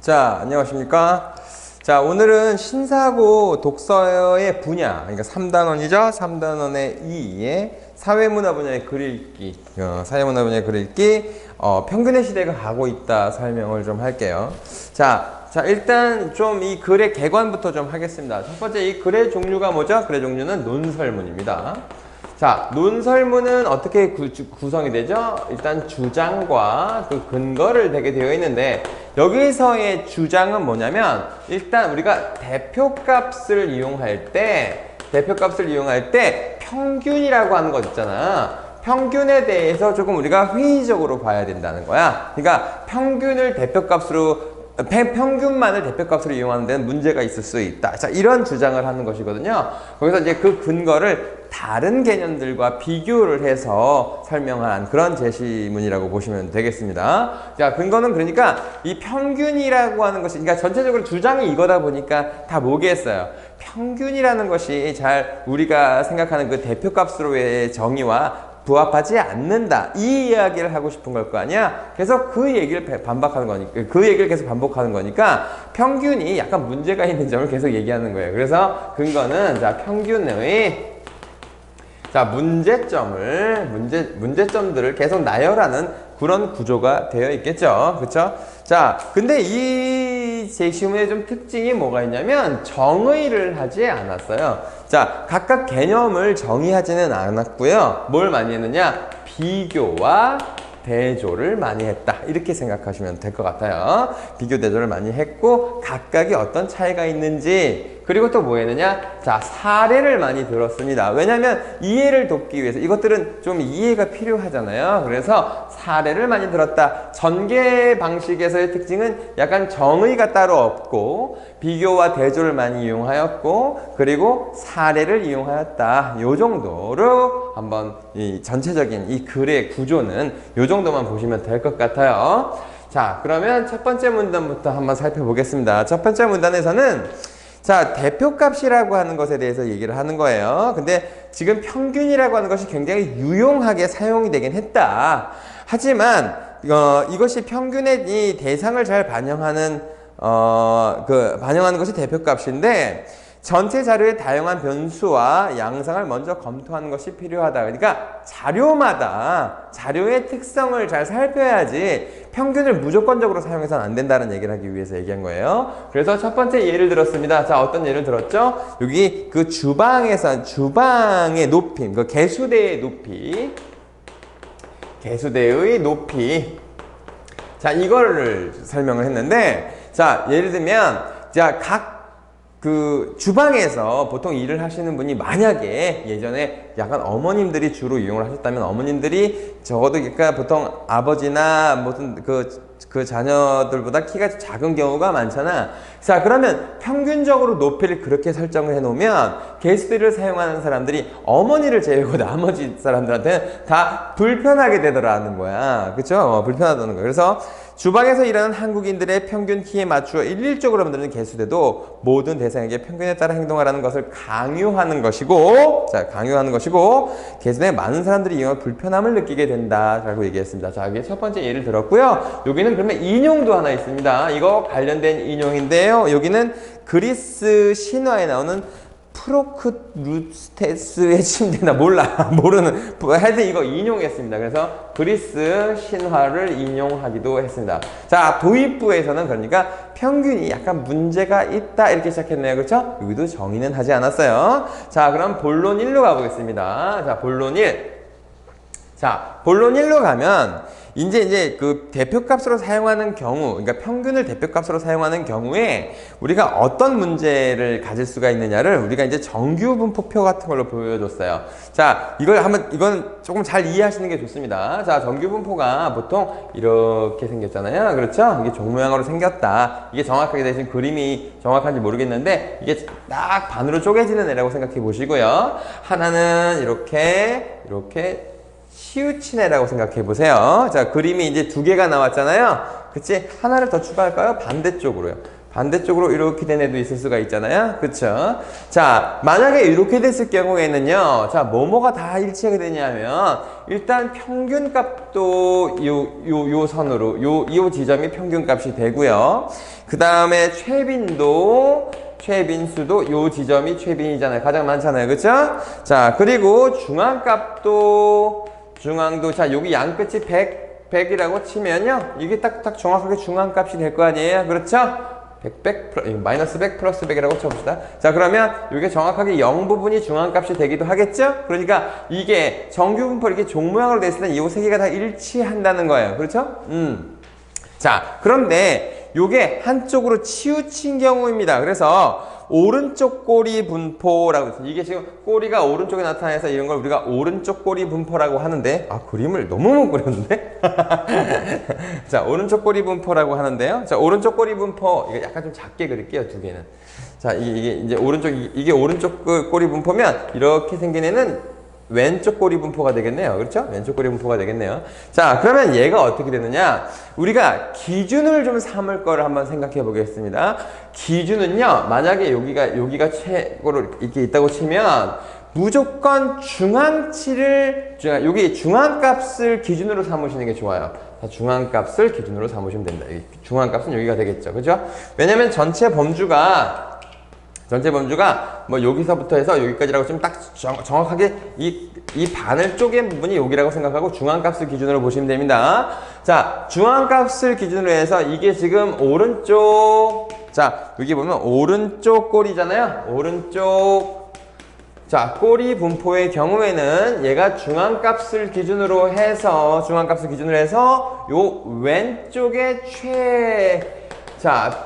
자, 안녕하십니까? 자, 오늘은 신사고 독서의 분야, 그러니까 3단원이죠? 3단원의 2의 사회문화 분야의 글 읽기, 사회문화 분야의 글 읽기, 평균의 시대가 가고 있다 설명을 좀 할게요. 자, 일단 좀 이 글의 개관부터 좀 하겠습니다. 첫 번째, 이 글의 종류가 뭐죠? 글의 종류는 논설문입니다. 자, 논설문은 어떻게 구성이 되죠? 일단 주장과 그 근거를 대게 되어 있는데, 여기서의 주장은 뭐냐면, 일단 우리가 대표값을 이용할 때 평균이라고 하는 것 있잖아. 평균에 대해서 조금 우리가 회의적으로 봐야 된다는 거야. 그러니까 평균을 대표값으로 평균만을 대표값으로 이용하는 데는 문제가 있을 수 있다. 자, 이런 주장을 하는 것이거든요. 거기서 이제 그 근거를 다른 개념들과 비교를 해서 설명한 그런 제시문이라고 보시면 되겠습니다. 자, 근거는 그러니까 이 평균이라고 하는 것이, 그러니까 전체적으로 주장이 이거다 보니까 다 뭐겠어요? 평균이라는 것이 잘 우리가 생각하는 그 대표값으로의 정의와 부합하지 않는다. 이 이야기를 하고 싶은 걸 거 아니야? 그래서 그 얘기를 반박하는 거니까, 그 얘기를 계속 반복하는 거니까 평균이 약간 문제가 있는 점을 계속 얘기하는 거예요. 그래서 근거는 자, 평균의 문제점들을 계속 나열하는 그런 구조가 되어 있겠죠. 그쵸? 자, 근데 이 제시문의 좀 특징이 뭐가 있냐면 정의를 하지 않았어요. 자, 각각 개념을 정의하지는 않았고요. 뭘 많이 했느냐? 비교와 대조를 많이 했다. 이렇게 생각하시면 될 것 같아요. 비교 대조를 많이 했고, 각각이 어떤 차이가 있는지, 그리고 또 뭐 했느냐? 자, 사례를 많이 들었습니다. 왜냐면 이해를 돕기 위해서 이것들은 좀 이해가 필요하잖아요. 그래서 사례를 많이 들었다. 전개 방식에서의 특징은 약간 정의가 따로 없고, 비교와 대조를 많이 이용하였고, 그리고 사례를 이용하였다. 요 정도로 한번 이 전체적인 이 글의 구조는 요 정도만 보시면 될 것 같아요. 자, 그러면 첫 번째 문단부터 한번 살펴보겠습니다. 첫 번째 문단에서는 자, 대표값이라고 하는 것에 대해서 얘기를 하는 거예요. 근데 지금 평균이라고 하는 것이 굉장히 유용하게 사용이 되긴 했다. 하지만 이것이 평균의 이 대상을 잘 반영하는 반영하는 것이 대표값인데, 전체 자료의 다양한 변수와 양상을 먼저 검토하는 것이 필요하다. 그러니까 자료마다 자료의 특성을 잘 살펴야지 평균을 무조건적으로 사용해서는 안 된다는 얘기를 하기 위해서 얘기한 거예요. 그래서 첫 번째 예를 들었습니다. 자, 어떤 예를 들었죠? 여기 그 주방의 높이, 그 개수대의 높이. 자, 이거를 설명을 했는데, 자, 예를 들면, 자, 그 주방에서 보통 일을 하시는 분이 만약에 예전에 약간 어머님들이 주로 이용을 하셨다면, 어머님들이 적어도 그러니까 보통 아버지나 무슨 그 자녀들보다 키가 작은 경우가 많잖아. 자, 그러면 평균적으로 높이를 그렇게 설정을 해 놓으면 개수대를 사용하는 사람들이 어머니를 제외하고 나머지 사람들한테는 다 불편하게 되더라는 거야. 그쵸? 불편하다는 거야. 그래서 주방에서 일하는 한국인들의 평균 키에 맞추어 일률적으로 만드는 개수대도 모든 대상에게 평균에 따라 행동하라는 것을 강요하는 것이고, 자, 개수대에 많은 사람들이 이용해 불편함을 느끼게 된다라고 얘기했습니다. 자, 이게 첫 번째 예를 들었고요. 여기는 그러면 인용도 하나 있습니다. 이거 관련된 인용인데요. 여기는 그리스 신화에 나오는 프로크루스테스의 침대나 모르는 하여튼 이거 인용했습니다. 그래서 그리스 신화를 인용하기도 했습니다. 자, 도입부에서는 그러니까 평균이 약간 문제가 있다 이렇게 시작했네요. 그렇죠? 여기도 정의는 하지 않았어요. 자, 그럼 본론 1로 가보겠습니다. 자, 본론 1로 가면 이제 그 대표값으로 사용하는 경우, 그러니까 평균을 대표값으로 사용하는 경우에 우리가 어떤 문제를 가질 수가 있느냐를 우리가 이제 정규 분포표 같은 걸로 보여줬어요. 자, 이건 조금 잘 이해하시는 게 좋습니다. 자, 정규 분포가 보통 이렇게 생겼잖아요. 그렇죠? 이게 종 모양으로 생겼다. 이게 정확하게 대신 그림이 정확한지 모르겠는데, 이게 딱 반으로 쪼개지는 애라고 생각해 보시고요. 하나는 이렇게 치우친 애라고 생각해 보세요. 자, 그림이 이제 두 개가 나왔잖아요. 그치? 하나를 더 추가할까요? 반대쪽으로요. 반대쪽으로 이렇게 된 애도 있을 수가 있잖아요. 그쵸? 자, 만약에 이렇게 됐을 경우에는요. 자, 뭐뭐가 다 일치하게 되냐면, 일단 평균값도 요 선으로, 요 지점이 평균값이 되고요. 그 다음에 최빈수도 요 지점이 최빈이잖아요. 가장 많잖아요. 그쵸? 자, 그리고 중앙도, 자, 여기 양끝이 100이라고 치면요. 이게 딱 정확하게 중앙값이 될 거 아니에요. 그렇죠? 100, 마이너스 100 플러스 100이라고 쳐봅시다. 자, 그러면 이게 정확하게 0 부분이 중앙값이 되기도 하겠죠? 그러니까 이게 정규분포 이렇게 종 모양으로 됐을 때 이 세 개가 다 일치한다는 거예요. 그렇죠? 자, 그런데 요게 한쪽으로 치우친 경우입니다. 그래서 오른쪽 꼬리 분포라고 했어요. 이게 지금 꼬리가 오른쪽에 나타나서 이런 걸 우리가 오른쪽 꼬리 분포라고 하는데, 그림을 너무 못 그렸는데? 자, 오른쪽 꼬리 분포라고 하는데요. 자, 오른쪽 꼬리 분포, 이거 약간 좀 작게 그릴게요, 두 개는. 자, 이게 이제 이게 오른쪽 꼬리 분포면 이렇게 생긴 애는 왼쪽 꼬리 분포가 되겠네요. 그렇죠? 왼쪽 꼬리 분포가 되겠네요. 자, 그러면 얘가 어떻게 되느냐? 우리가 기준을 좀 삼을 거를 한번 생각해 보겠습니다. 기준은요, 만약에 여기가 최고로 이렇게 있다고 치면, 무조건 여기 중앙값을 기준으로 삼으시는 게 좋아요. 자, 중앙값을 기준으로 삼으시면 됩니다. 중앙값은 여기가 되겠죠. 그죠? 왜냐면 전체 범주가 뭐 여기서부터 해서 여기까지라고 좀 딱 정확하게 이 바늘 쪼갠 부분이 여기라고 생각하고 중앙값을 기준으로 보시면 됩니다. 자, 중앙값을 기준으로 해서 이게 지금 오른쪽, 자, 여기 보면 오른쪽 꼬리잖아요. 오른쪽, 자, 꼬리 분포의 경우에는 얘가 중앙값을 기준으로 해서 요 왼쪽에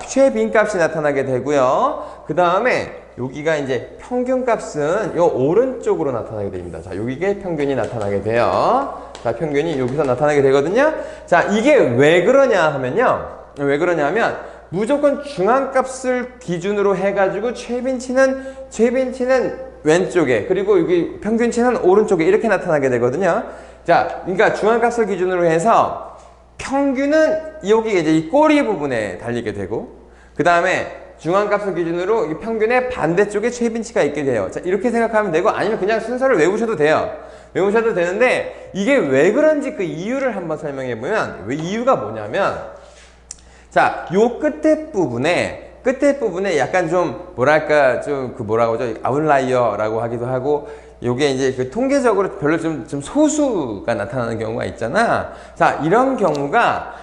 최빈값이 나타나게 되고요. 그 다음에 여기가 이제 평균값은 요 오른쪽으로 나타나게 됩니다. 자, 여기에 평균이 나타나게 돼요. 자, 평균이 여기서 나타나게 되거든요. 자, 이게 왜 그러냐 하면 무조건 중앙값을 기준으로 해가지고 최빈치는 왼쪽에, 그리고 여기 평균치는 오른쪽에 이렇게 나타나게 되거든요. 자, 그러니까 중앙값을 기준으로 해서 평균은 여기 이제 이 꼬리 부분에 달리게 되고, 그 다음에 중앙값을 기준으로 이 평균의 반대쪽에 최빈치가 있게 돼요. 자, 이렇게 생각하면 되고, 아니면 그냥 순서를 외우셔도 돼요. 외우셔도 되는데, 이게 왜 그런지 그 이유를 한번 설명해 보면, 왜 이유가 뭐냐면, 자, 요 끝에 부분에 약간 좀 뭐랄까 좀 그 뭐라고 하죠? 아웃라이어라고 하기도 하고, 요게 이제 그 통계적으로 별로 좀 소수가 나타나는 경우가 있잖아. 자, 이런 경우가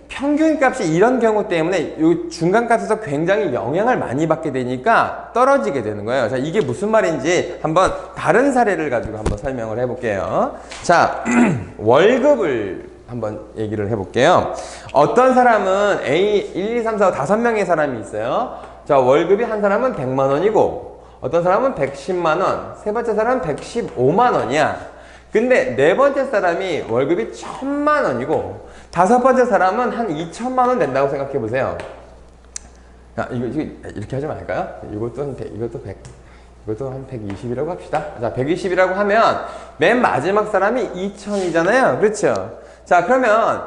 평균값이 이런 경우 때문에 요 중간값에서 굉장히 영향을 많이 받게 되니까 떨어지게 되는 거예요. 자, 이게 무슨 말인지 한번 다른 사례를 가지고 한번 설명을 해볼게요. 자, 월급을 한번 얘기를 해볼게요. 어떤 사람은 A 1, 2, 3, 4, 5 명의 사람이 있어요. 자, 월급이 한 사람은 100만 원이고, 어떤 사람은 110만 원, 세 번째 사람은 115만 원이야. 근데 네 번째 사람이 월급이 1000만 원이고, 다섯 번째 사람은 한 2천만 원 된다고 생각해 보세요. 자, 이거 이렇게 하지 말까요? 이것도 한 100, 이것도 한 120이라고 합시다. 자, 120이라고 하면 맨 마지막 사람이 2000이잖아요. 그렇죠? 자, 그러면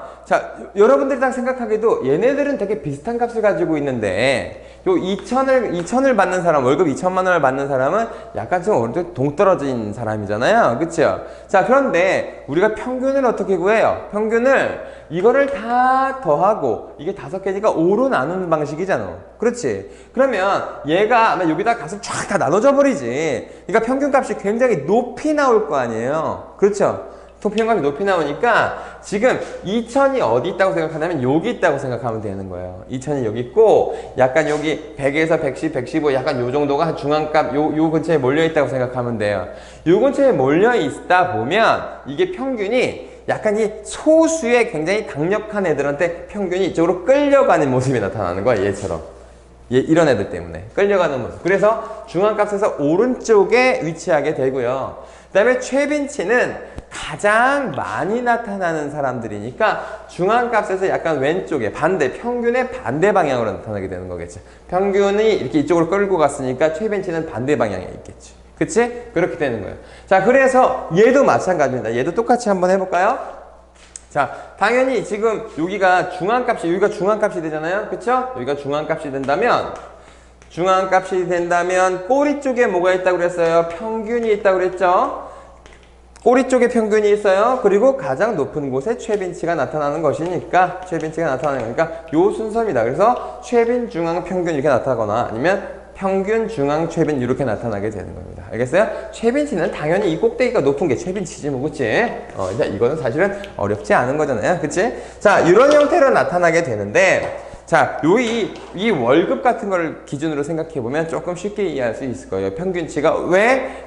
여러분들이 딱 생각하기도 얘네들은 되게 비슷한 값을 가지고 있는데, 요 2천을 받는 사람, 월급 2천만 원을 받는 사람은 약간 좀 오른쪽 동떨어진 사람이잖아요. 그쵸? 자, 그런데 우리가 평균을 어떻게 구해요? 평균을 이거를 다 더하고, 이게 5개니까 5로 나누는 방식이잖아. 그렇지? 그러면 얘가 아마 여기다 값을 쫙 다 나눠져 버리지. 그러니까 평균값이 굉장히 높이 나올 거 아니에요. 그렇죠? 평균값이 높이 나오니까 지금 2000이 어디 있다고 생각하냐면 여기 있다고 생각하면 되는 거예요. 2000이 여기 있고, 약간 여기 100에서 110, 115 약간 요 정도가 중앙값 요 근처에 몰려 있다고 생각하면 돼요. 요 근처에 몰려 있다 보면 이게 평균이 약간 이 소수의 굉장히 강력한 애들한테 평균이 이쪽으로 끌려가는 모습이 나타나는 거야. 얘처럼. 이런 애들 때문에 끌려가는 모습. 그래서 중앙값에서 오른쪽에 위치하게 되고요. 그 다음에 최빈치는 가장 많이 나타나는 사람들이니까 중앙값에서 약간 왼쪽에 평균의 반대 방향으로 나타나게 되는 거겠죠. 평균이 이렇게 이쪽으로 끌고 갔으니까 최빈치는 반대 방향에 있겠지. 그치? 그렇게 되는 거예요. 자, 그래서 얘도 마찬가지입니다. 얘도 똑같이 한번 해볼까요? 자, 당연히 지금 여기가 중앙값이 되잖아요. 그쵸? 여기가 중앙값이 된다면 꼬리 쪽에 뭐가 있다고 그랬어요? 평균이 있다고 그랬죠? 꼬리 쪽에 평균이 있어요. 그리고 가장 높은 곳에 최빈치가 나타나는 거니까 요 순서입니다. 그래서 최빈, 중앙, 평균 이렇게 나타나거나 아니면 평균, 중앙, 최빈 이렇게 나타나게 되는 겁니다. 알겠어요? 최빈치는 당연히 이 꼭대기가 높은 게 최빈치지 뭐, 그치? 이거는 사실은 어렵지 않은 거잖아요. 그치? 자, 이런 형태로 나타나게 되는데, 자, 이 월급 같은 거를 기준으로 생각해 보면 조금 쉽게 이해할 수 있을 거예요. 평균치가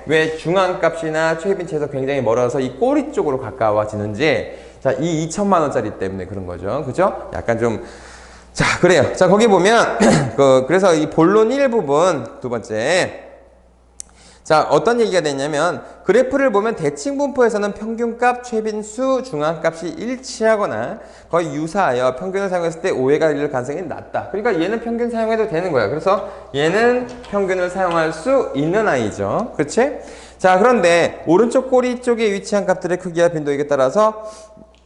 왜 중앙값이나 최빈치에서 굉장히 멀어서 이 꼬리 쪽으로 가까워지는지, 자, 이 2천만 원짜리 때문에 그런 거죠. 그죠? 약간 좀, 자, 그래요. 자, 거기 보면, 그래서 이 본론 1부분, 두 번째. 자, 어떤 얘기가 되냐면, 그래프를 보면 대칭 분포에서는 평균값, 최빈수, 중앙값이 일치하거나 거의 유사하여 평균을 사용했을 때 오해가 일어날 가능성이 낮다. 그러니까 얘는 평균 사용해도 되는 거야. 그래서 얘는 평균을 사용할 수 있는 아이죠. 그렇지? 자, 그런데 오른쪽 꼬리 쪽에 위치한 값들의 크기와 빈도에 따라서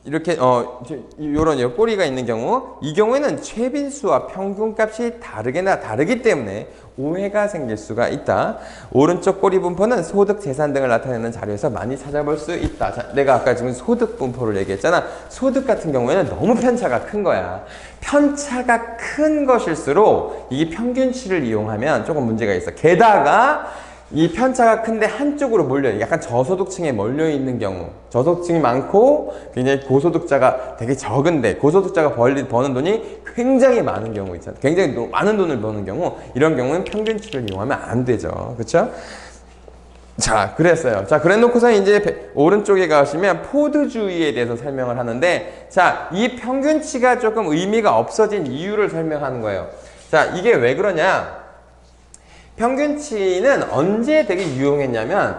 이렇게 요런 꼬리가 있는 경우, 이 경우에는 최빈수와 평균값이 다르기 때문에 오해가 생길 수가 있다. 오른쪽 꼬리 분포는 소득, 재산 등을 나타내는 자료에서 많이 찾아볼 수 있다. 자, 내가 아까 지금 소득 분포를 얘기했잖아. 소득 같은 경우에는 너무 편차가 큰 거야. 편차가 큰 것일수록 이 평균치를 이용하면 조금 문제가 있어. 게다가 이 편차가 큰데 한쪽으로 몰려요. 약간 저소득층에 몰려있는 경우, 저소득층이 많고 굉장히 고소득자가 되게 적은데 고소득자가 버는 돈이 굉장히 많은 경우 있잖아요. 굉장히 많은 돈을 버는 경우, 이런 경우는 평균치를 이용하면 안 되죠. 그렇죠? 자, 그랬어요. 자, 그래 놓고서 이제 오른쪽에 가시면 포드주의에 대해서 설명을 하는데, 자, 이 평균치가 조금 의미가 없어진 이유를 설명하는 거예요. 자, 이게 왜 그러냐? 평균치는 언제 되게 유용했냐면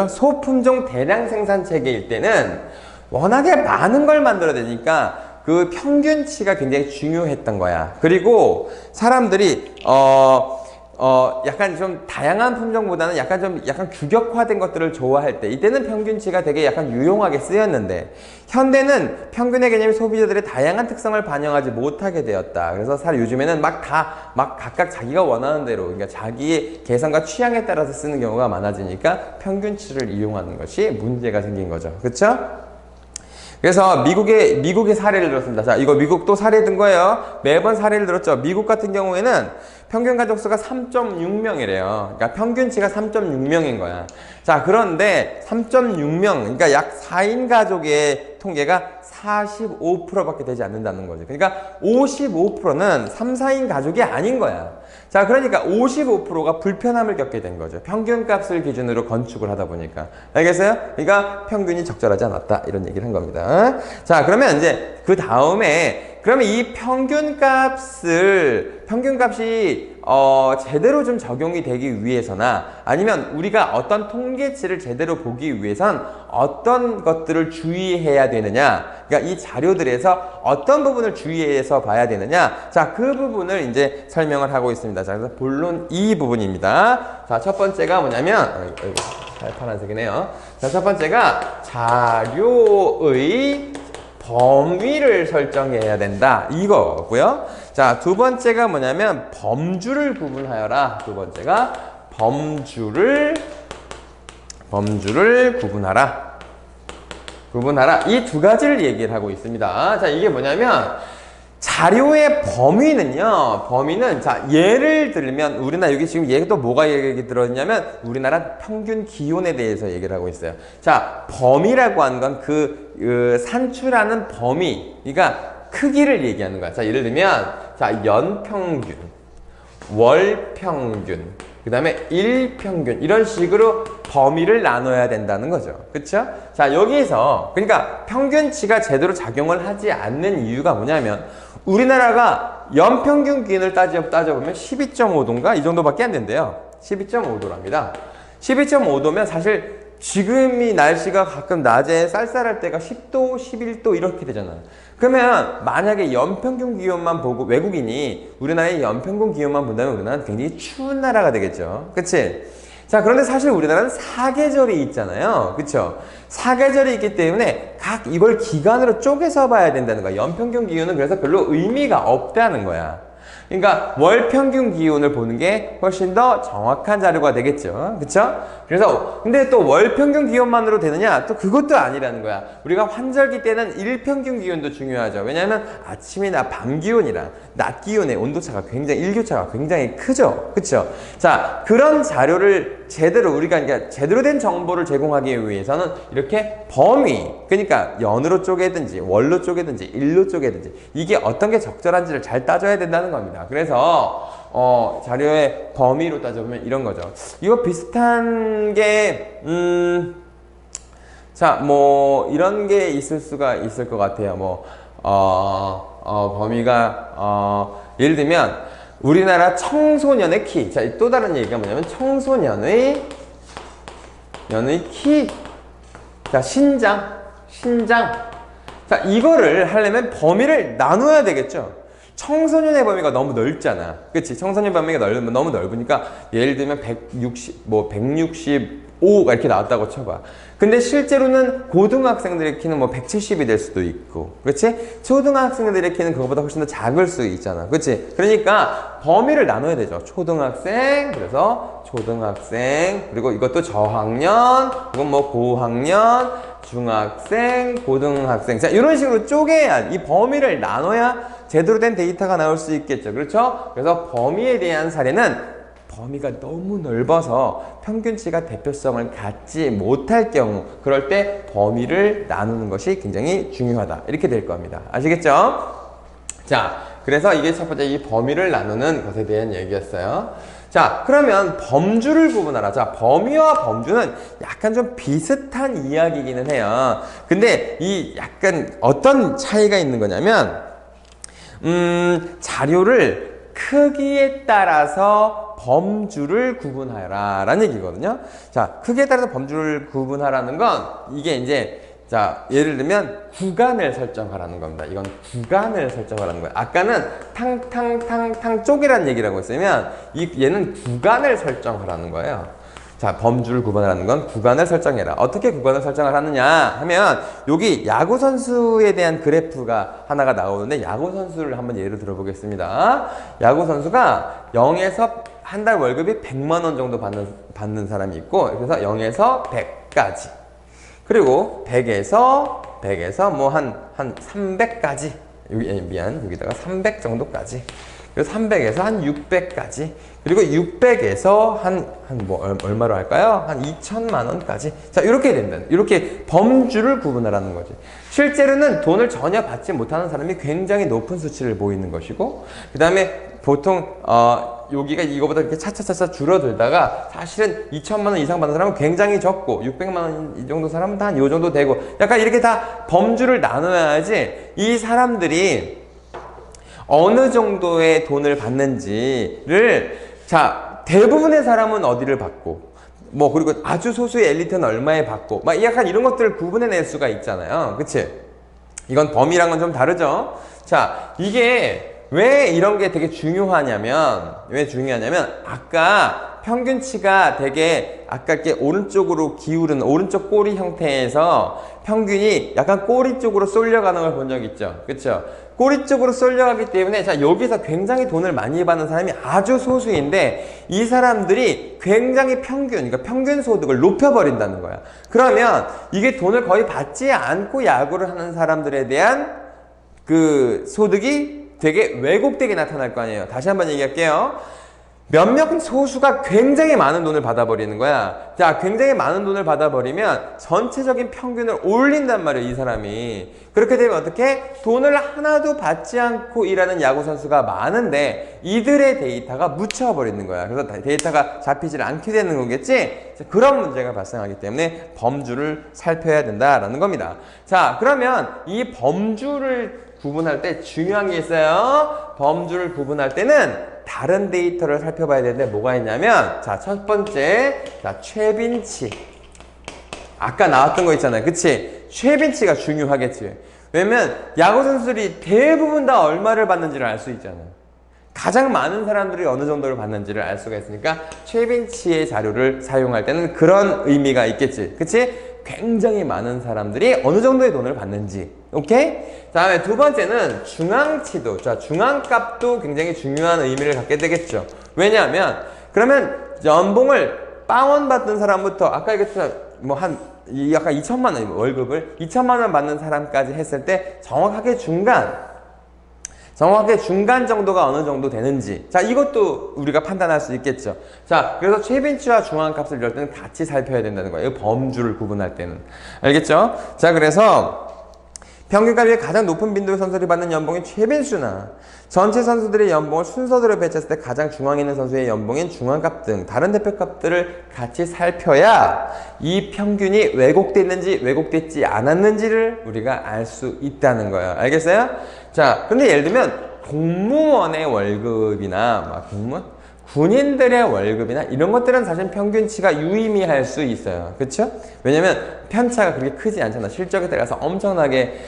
소품종 대량 생산 체계일 때는 워낙에 많은 걸 만들어야 되니까 그 평균치가 굉장히 중요했던 거야. 그리고 사람들이 약간 좀 다양한 품종보다는 약간 규격화된 것들을 좋아할 때, 이때는 평균치가 되게 약간 유용하게 쓰였는데, 현대는 평균의 개념이 소비자들의 다양한 특성을 반영하지 못하게 되었다. 그래서 요즘에는 막 각각 자기가 원하는 대로, 그러니까 자기의 개성과 취향에 따라서 쓰는 경우가 많아지니까 평균치를 이용하는 것이 문제가 생긴 거죠. 그렇죠? 그래서 미국의 사례를 들었습니다. 자, 이거 미국 또 사례 든 거예요. 매번 사례를 들었죠. 미국 같은 경우에는 평균 가족수가 3.6명이래요. 그러니까 평균치가 3.6명인 거야. 자, 그런데 3.6명, 그러니까 약 4인 가족의 통계가 45%밖에 되지 않는다는 거죠. 그러니까 55%는 3, 4인 가족이 아닌 거야. 자, 그러니까 55%가 불편함을 겪게 된 거죠. 평균값을 기준으로 건축을 하다 보니까. 알겠어요? 그러니까 평균이 적절하지 않았다. 이런 얘기를 한 겁니다. 자, 그러면 이제 그 다음에, 그러면 이 평균값이 제대로 좀 적용이 되기 위해서나, 아니면 우리가 어떤 통계치를 제대로 보기 위해선 어떤 것들을 주의해야 되느냐, 그러니까 이 자료들에서 어떤 부분을 주의해서 봐야 되느냐, 자, 그 부분을 이제 설명을 하고 있습니다. 자, 그래서 본론 2 부분입니다. 자, 첫 번째가 뭐냐면, 파란색이네요. 자, 첫 번째가 자료의 범위를 설정해야 된다, 이거고요. 자, 두 번째가 뭐냐면 범주를 구분하여라. 두 번째가 범주를 구분하라. 이 두 가지를 얘기를 하고 있습니다. 자, 이게 뭐냐면 자료의 범위는, 자, 예를 들면 우리나라, 여기 지금 얘도 뭐가 얘기 들었냐면 우리나라 평균 기온에 대해서 얘기를 하고 있어요. 자, 범위라고 하는 건 산출하는 범위, 그러니까 크기를 얘기하는 거야. 자, 예를 들면, 자, 연평균, 월평균, 그 다음에 일평균, 이런 식으로 범위를 나눠야 된다는 거죠. 그쵸? 자, 여기서, 그러니까 평균치가 제대로 작용을 하지 않는 이유가 뭐냐면, 우리나라가 연평균 기온을 따져보면 12.5도인가? 이 정도밖에 안 된대요. 12.5도랍니다. 12.5도면 사실 지금이 날씨가 가끔 낮에 쌀쌀할 때가 10도, 11도 이렇게 되잖아요. 그러면 만약에 연평균 기온만 보고 외국인이 우리나라의 연평균 기온만 본다면 우리나라는 굉장히 추운 나라가 되겠죠. 그치? 자, 그런데 사실 우리나라는 사계절이 있잖아요. 그쵸? 사계절이 있기 때문에 각 이걸 기간으로 쪼개서 봐야 된다는 거야. 연평균 기온은 그래서 별로 의미가 없다는 거야. 그러니까 월 평균 기온을 보는 게 훨씬 더 정확한 자료가 되겠죠. 그쵸? 그래서 근데 또 월 평균 기온만으로 되느냐? 또 그것도 아니라는 거야. 우리가 환절기 때는 일 평균 기온도 중요하죠. 왜냐하면 아침이나 밤 기온이랑 낮 기온의 온도차가 굉장히 일교차가 굉장히 크죠. 그쵸? 자, 그런 자료를 제대로 우리가 그러니까 제대로 된 정보를 제공하기 위해서는 이렇게 범위, 그러니까 연으로 쪼개든지 월로 쪼개든지 일로 쪼개든지 이게 어떤 게 적절한지를 잘 따져야 된다는 겁니다. 그래서 자료의 범위로 따져보면 이런 거죠. 이거 비슷한 게 자, 뭐 이런 게 있을 수가 있을 것 같아요. 뭐 범위가 예를 들면 우리나라 청소년의 키. 자, 또 다른 얘기가 뭐냐면 청소년의 키. 자, 신장. 자, 이거를 하려면 범위를 나눠야 되겠죠. 청소년의 범위가 너무 넓잖아. 그치? 청소년 범위가 너무 넓으니까 예를 들면 165가 이렇게 나왔다고 쳐봐. 근데 실제로는 고등학생들의 키는 뭐 170이 될 수도 있고, 그렇지? 초등학생들의 키는 그거보다 훨씬 더 작을 수 있잖아. 그렇지? 그러니까 범위를 나눠야 되죠. 초등학생, 그래서 초등학생, 그리고 이것도 저학년, 혹은 뭐 고학년, 중학생, 고등학생. 자, 이런 식으로 쪼개야, 이 범위를 나눠야 제대로 된 데이터가 나올 수 있겠죠. 그렇죠? 그래서 범위에 대한 사례는 범위가 너무 넓어서 평균치가 대표성을 갖지 못할 경우, 그럴 때 범위를 나누는 것이 굉장히 중요하다. 이렇게 될 겁니다. 아시겠죠? 자, 그래서 이게 첫 번째 이 범위를 나누는 것에 대한 얘기였어요. 자, 그러면 범주를 구분하라. 자, 범위와 범주는 약간 좀 비슷한 이야기이기는 해요. 근데 이 약간 어떤 차이가 있는 거냐면 자료를 크기에 따라서 범주를 구분하라 라는 얘기거든요. 자, 크기에 따라서 범주를 구분하라는 건 이게 이제 자, 예를 들면 구간을 설정하라는 겁니다. 이건 구간을 설정하라는 거예요. 아까는 탕탕탕탕 쪽이라는 얘기라고 했으면 얘는 구간을 설정하라는 거예요. 자, 범주를 구분하라는 건 구간을 설정해라. 어떻게 구간을 설정을 하느냐 하면 여기 야구 선수에 대한 그래프가 하나가 나오는데 야구 선수를 한번 예로 들어보겠습니다. 야구 선수가 0에서 한 달 월급이 100만 원 정도 받는 사람이 있고, 그래서 0에서 100까지. 그리고 100에서 뭐 한 300까지. 여기다가 300 정도까지. 그래서 300에서 한 600까지. 그리고 600에서 뭐 얼마로 할까요? 한 2천만 원까지. 자, 이렇게 된다. 이렇게 범주를 구분하라는 거지. 실제로는 돈을 전혀 받지 못하는 사람이 굉장히 높은 수치를 보이는 것이고, 그 다음에 보통 여기가 이거보다 이렇게 차차차차 줄어들다가 사실은 2천만 원 이상 받는 사람은 굉장히 적고 600만 원 이 정도 사람은 다 한 요 정도 되고, 약간 이렇게 다 범주를 나눠야지 이 사람들이 어느 정도의 돈을 받는지를, 자, 대부분의 사람은 어디를 받고, 뭐, 그리고 아주 소수의 엘리트는 얼마에 받고, 막 약간 이런 것들을 구분해낼 수가 있잖아요. 그치? 이건 범위랑은 좀 다르죠? 자, 이게 왜 이런 게 되게 중요하냐면, 아까 평균치가 되게, 아까 이렇게 오른쪽으로 기울은 오른쪽 꼬리 형태에서 평균이 약간 꼬리 쪽으로 쏠려가는 걸 본 적 있죠? 그쵸? 꼬리 쪽으로 쏠려가기 때문에, 자, 여기서 굉장히 돈을 많이 받는 사람이 아주 소수인데, 이 사람들이 굉장히 그러니까 평균 소득을 높여버린다는 거야. 그러면 이게 돈을 거의 받지 않고 야구를 하는 사람들에 대한 그 소득이 되게 왜곡되게 나타날 거 아니에요. 다시 한번 얘기할게요. 몇몇 소수가 굉장히 많은 돈을 받아버리는 거야. 자, 굉장히 많은 돈을 받아버리면 전체적인 평균을 올린단 말이에요, 이 사람이. 그렇게 되면 어떻게? 돈을 하나도 받지 않고 일하는 야구선수가 많은데 이들의 데이터가 묻혀버리는 거야. 그래서 데이터가 잡히질 않게 되는 거겠지? 자, 그런 문제가 발생하기 때문에 범주를 살펴야 된다라는 겁니다. 자, 그러면 이 범주를 구분할 때 중요한 게 있어요. 범주를 구분할 때는 다른 데이터를 살펴봐야 되는데 뭐가 있냐면, 자, 첫 번째, 자, 최빈치. 아까 나왔던 거 있잖아요. 그치? 최빈치가 중요하겠지. 왜냐면 야구 선수들이 대부분 다 얼마를 받는지를 알 수 있잖아요. 가장 많은 사람들이 어느 정도를 받는지를 알 수가 있으니까 최빈치의 자료를 사용할 때는 그런 의미가 있겠지. 그치? 굉장히 많은 사람들이 어느 정도의 돈을 받는지. 오케이? 다음에 두 번째는 중앙치도. 자, 중앙값도 굉장히 중요한 의미를 갖게 되겠죠. 왜냐하면 그러면 연봉을 빵원 받던 사람부터 아까 얘기했잖아. 뭐 약간 2천만 원 월급을 2천만 원 받는 사람까지 했을 때 정확하게 중간 정도가 어느 정도 되는지. 자, 이것도 우리가 판단할 수 있겠죠. 자, 그래서 최빈치와 중앙값을 이럴 때는 같이 살펴야 된다는 거예요. 범주를 구분할 때는. 알겠죠? 자, 그래서 평균값이 가장 높은 빈도의 선수들이 받는 연봉인 최빈수나 전체 선수들의 연봉을 순서대로 배치했을 때 가장 중앙에 있는 선수의 연봉인 중앙값 등 다른 대표값들을 같이 살펴야 이 평균이 왜곡됐는지 왜곡됐지 않았는지를 우리가 알 수 있다는 거예요. 알겠어요? 자, 근데 예를 들면 공무원의 월급이나 군인들의 월급이나 이런 것들은 사실 평균치가 유의미할 수 있어요. 그쵸? 왜냐면 편차가 그렇게 크지 않잖아. 실적에 따라서 엄청나게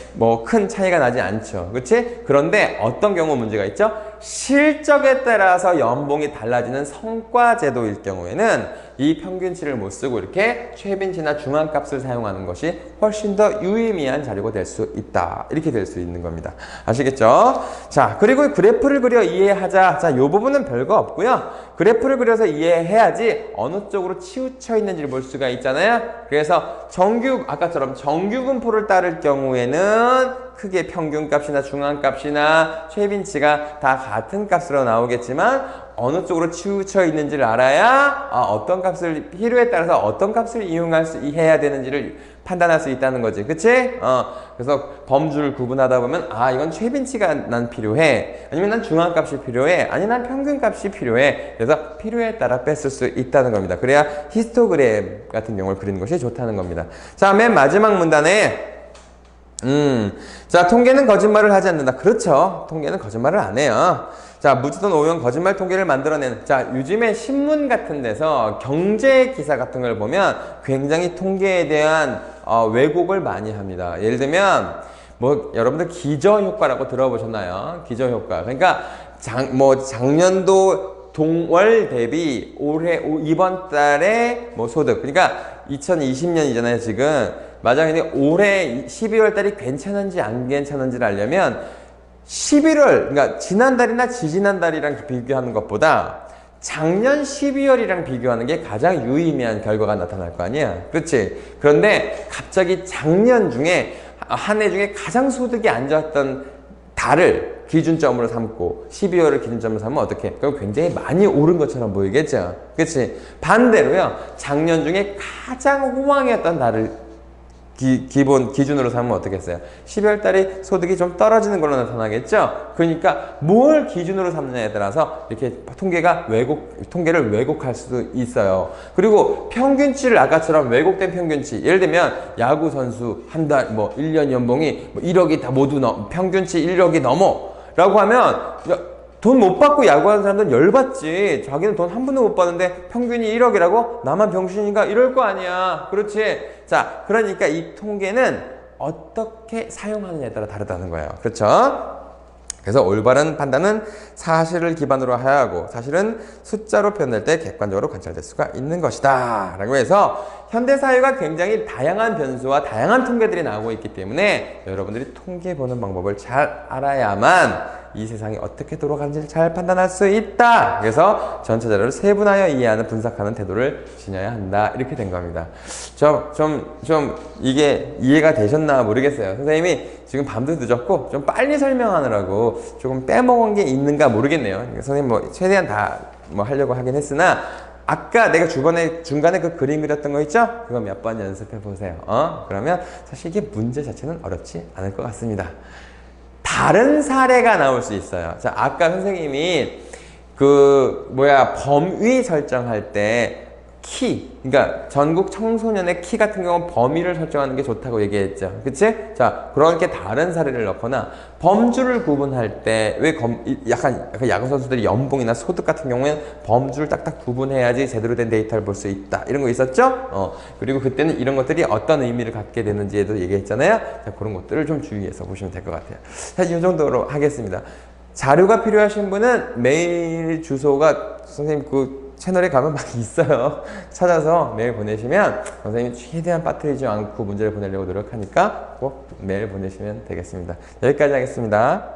큰 차이가 나지 않죠. 그치? 그런데 어떤 경우 문제가 있죠? 실적에 따라서 연봉이 달라지는 성과제도일 경우에는 이 평균치를 못 쓰고 이렇게 최빈치나 중앙값을 사용하는 것이 훨씬 더 유의미한 자료가 될 수 있다. 이렇게 될 수 있는 겁니다. 아시겠죠? 자, 그리고 그래프를 그려 이해하자. 자, 이 부분은 별거 없고요. 그래프를 그려서 이해해야지 어느 쪽으로 치우쳐 있는지를 볼 수가 있잖아요. 그래서 아까처럼 정규분포를 따를 경우에는 크게 평균값이나 중앙값이나 최빈치가 다 같은 값으로 나오겠지만 어느 쪽으로 치우쳐 있는지를 알아야 어떤 값을 필요에 따라서 어떤 값을 이해해야 되는지를 판단할 수 있다는 거지. 그치? 그래서 범주를 구분하다 보면 이건 최빈치가 난 필요해. 아니면 난 중앙값이 필요해. 아니 난 평균값이 필요해. 그래서 필요에 따라 뺐을 수 있다는 겁니다. 그래야 히스토그램 같은 경우를 그리는 것이 좋다는 겁니다. 자, 맨 마지막 문단에 자, 통계는 거짓말을 하지 않는다. 그렇죠. 통계는 거짓말을 안 해요. 자, 무지돈 오용 거짓말 통계를 만들어내는. 자, 요즘에 신문 같은 데서 경제 기사 같은 걸 보면 굉장히 통계에 대한 왜곡을 많이 합니다. 예를 들면 여러분들 기저효과라고 들어보셨나요? 기저효과. 그러니까 작년도 동월 대비 이번 달에 소득. 그러니까 2020년이잖아요, 지금. 맞아. 근데 올해 12월 달이 괜찮은지 안 괜찮은지를 알려면 11월, 그러니까 지난달이나 지지난달이랑 비교하는 것보다 작년 12월이랑 비교하는 게 가장 유의미한 결과가 나타날 거 아니야. 그렇지? 그런데 갑자기 작년 중에 한 해 중에 가장 소득이 안 좋았던 달을 기준점으로 삼고 12월을 기준점으로 삼으면 어떻게? 그럼 굉장히 많이 오른 것처럼 보이겠죠? 그렇지? 반대로요. 작년 중에 가장 호황이었던 달을 기준으로 삼으면 어떻겠어요? 12월 달에 소득이 좀 떨어지는 걸로 나타나겠죠? 그러니까 뭘 기준으로 삼느냐에 따라서 이렇게 통계를 왜곡할 수도 있어요. 그리고 평균치를 아까처럼 왜곡된 평균치. 예를 들면 야구 선수 한 달 1년 연봉이 1억이 다 모두 평균치 1억이 넘어. 라고 하면 돈 못 받고 야구하는 사람들은 열받지. 자기는 돈 한 푼도 못 받는데 평균이 1억이라고? 나만 병신인가? 이럴 거 아니야. 그렇지? 자, 그러니까 이 통계는 어떻게 사용하느냐에 따라 다르다는 거예요. 그렇죠? 그래서 올바른 판단은 사실을 기반으로 해야 하고 사실은 숫자로 표현될 때 객관적으로 관찰될 수가 있는 것이다. 라고 해서 현대사회가 굉장히 다양한 변수와 다양한 통계들이 나오고 있기 때문에 여러분들이 통계 보는 방법을 잘 알아야만 이 세상이 어떻게 돌아가는지를 잘 판단할 수 있다. 그래서 전체 자료를 세분하여 이해하는 분석하는 태도를 지녀야 한다. 이렇게 된 겁니다. 이게 이해가 되셨나 모르겠어요. 선생님이 지금 밤도 늦었고 좀 빨리 설명하느라고 조금 빼먹은 게 있는가 모르겠네요. 선생님 최대한 다 하려고 하긴 했으나 아까 내가 중간에 그 그림 그렸던 거 있죠? 그거 몇 번 연습해 보세요. 그러면 사실 이게 문제 자체는 어렵지 않을 것 같습니다. 다른 사례가 나올 수 있어요. 자, 아까 선생님이 범위 설정할 때 그러니까 전국 청소년의 키 같은 경우는 범위를 설정하는 게 좋다고 얘기했죠. 그치? 자, 그렇게 다른 사례를 넣거나 범주를 구분할 때 약간 야구 선수들이 연봉이나 소득 같은 경우에는 범주를 딱딱 구분해야지 제대로 된 데이터를 볼 수 있다. 이런 거 있었죠? 그리고 그때는 이런 것들이 어떤 의미를 갖게 되는지에도 얘기했잖아요. 자, 그런 것들을 좀 주의해서 보시면 될 것 같아요. 자, 이 정도로 하겠습니다. 자료가 필요하신 분은 메일 주소가 선생님 그 채널에 가면 막 있어요. 찾아서 메일 보내시면 선생님이 최대한 빠뜨리지 않고 문제를 보내려고 노력하니까 꼭 메일 보내시면 되겠습니다. 여기까지 하겠습니다.